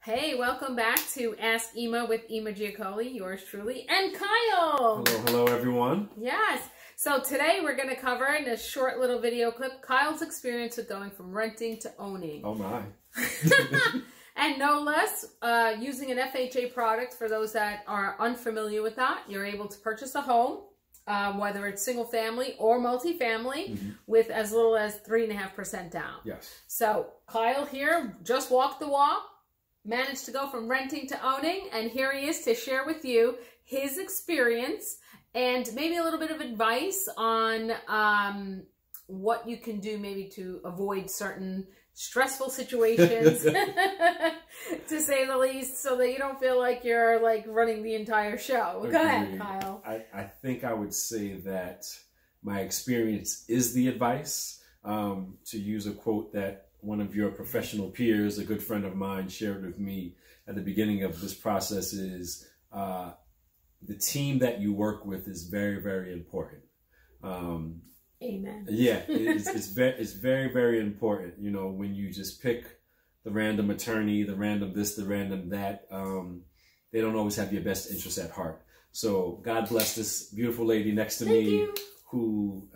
Hey, welcome back to Ask Ema with Ema Giacoli, yours truly, and Kyle. Hello, everyone. Yes. So today we're going to cover in a short little video clip Kyle's experience with going from renting to owning. Oh my. And no less, using an FHA product. For those that are unfamiliar with that, you're able to purchase a home, whether it's single family or multifamily, with as little as 3.5% down. Yes. So Kyle here just walked the walk, managed to go from renting to owning, and here he is to share with you his experience and maybe a little bit of advice on what you can do maybe to avoid certain stressful situations, to say the least, so that you don't feel like you're like running the entire show. Agreed. Go ahead, Kyle. I think I would say that my experience is the advice. To use a quote that one of your professional peers, a good friend of mine, shared with me at the beginning of this process is the team that you work with is very, very important. Amen. Yeah, it's very, very important. You know, when you just pick the random attorney, the random this, the random that, they don't always have your best interest at heart. So God bless this beautiful lady next to me who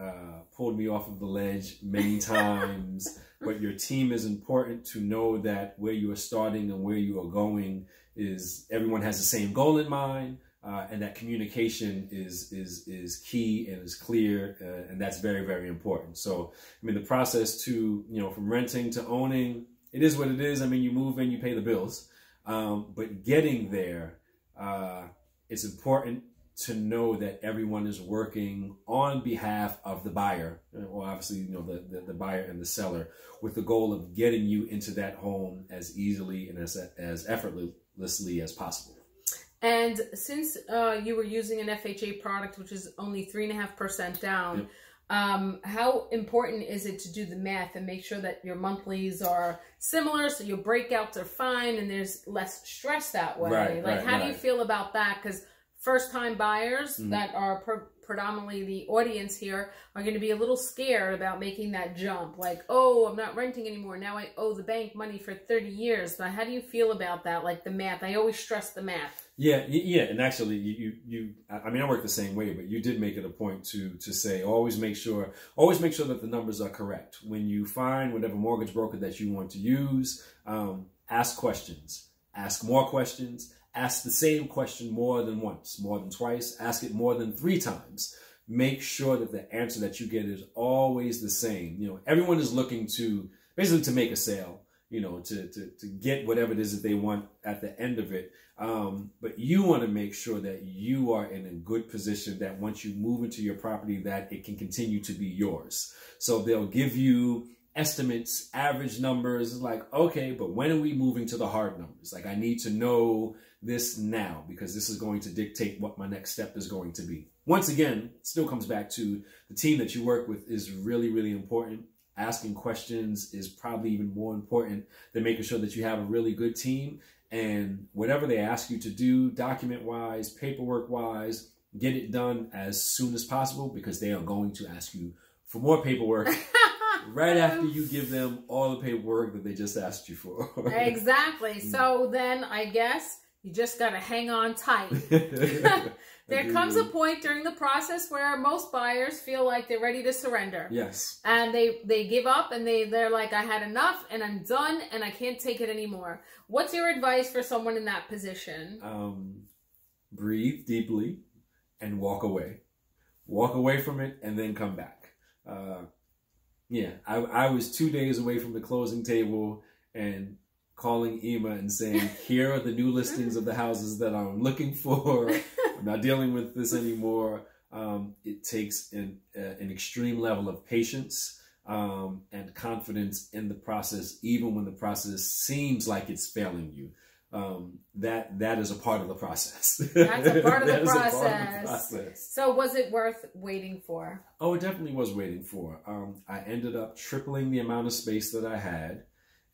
pulled me off of the ledge many times. But your team is important to know that where you are starting and where you are going is everyone has the same goal in mind. And that communication is key and is clear, and that's very, very important. So, I mean, the process to, you know, from renting to owning, it is what it is. I mean, you move in, you pay the bills, but getting there, it's important to know that everyone is working on behalf of the buyer, or obviously, you know, the buyer and the seller, with the goal of getting you into that home as easily and as effortlessly as possible. And since you were using an FHA product, which is only 3.5% down, how important is it to do the math and make sure that your monthlies are similar, so your breakouts are fine and there's less stress that way? How do you feel about that? Because first-time buyers that are predominantly the audience here are going to be a little scared about making that jump. Like, oh, I'm not renting anymore. Now I owe the bank money for 30 years. But how do you feel about that? Like the math. I always stress the math. Yeah. And actually, I mean, I work the same way, but you did make it a point to say, always make sure that the numbers are correct. When you find whatever mortgage broker that you want to use, ask questions, ask more questions. Ask the same question more than once, more than twice. Ask it more than 3 times. Make sure that the answer that you get is always the same. You know, everyone is looking to basically to make a sale, you know, to get whatever it is that they want at the end of it. But you want to make sure that you are in a good position that once you move into your property, that it can continue to be yours. So they'll give you estimates, average numbers, like, okay, but when are we moving to the hard numbers? Like, I need to know this now because this is going to dictate what my next step is going to be. Once again, it still comes back to the team that you work with is really, really important. Asking questions is probably even more important than making sure that you have a really good team. And whatever they ask you to do, document-wise, paperwork-wise, get it done as soon as possible because they are going to ask you for more paperwork right after you give them all the paperwork that they just asked you for. Exactly. So then I guess you just got to hang on tight. There comes a point during the process where most buyers feel like they're ready to surrender. Yes. And they give up and they're like, I had enough and I'm done and I can't take it anymore. What's your advice for someone in that position? Breathe deeply and walk away. Walk away from it and then come back. Yeah, I was 2 days away from the closing table and calling Ema and saying, here are the new listings of the houses that I'm looking for. I'm not dealing with this anymore. It takes an extreme level of patience and confidence in the process, even when the process seems like it's failing you. That is a part of the process. That's a part of the process. So was it worth waiting for? Oh, it definitely was waiting for. I ended up tripling the amount of space that I had,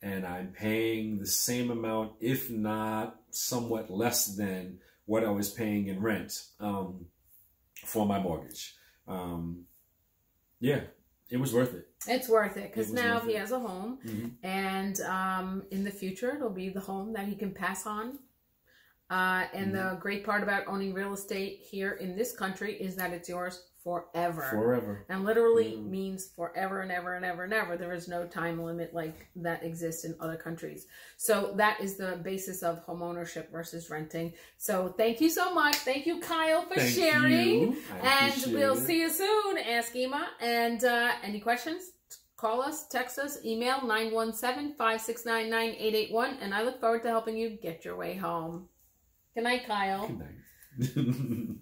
and I'm paying the same amount, if not somewhat less than what I was paying in rent for my mortgage. Yeah, it was worth it. It's worth it because now he it. has a home, and in the future it'll be the home that he can pass on. And the great part about owning real estate here in this country is that it's yours forever. Forever. And literally means forever and ever and ever and ever. There is no time limit like that exists in other countries. So that is the basis of home ownership versus renting. So thank you so much. Thank you, Kyle, for sharing. And we'll see you soon, Ask Ema. And any questions? Call us, text us, email 917-569-9881. And I look forward to helping you get your way home. Good night, Kyle. Good night.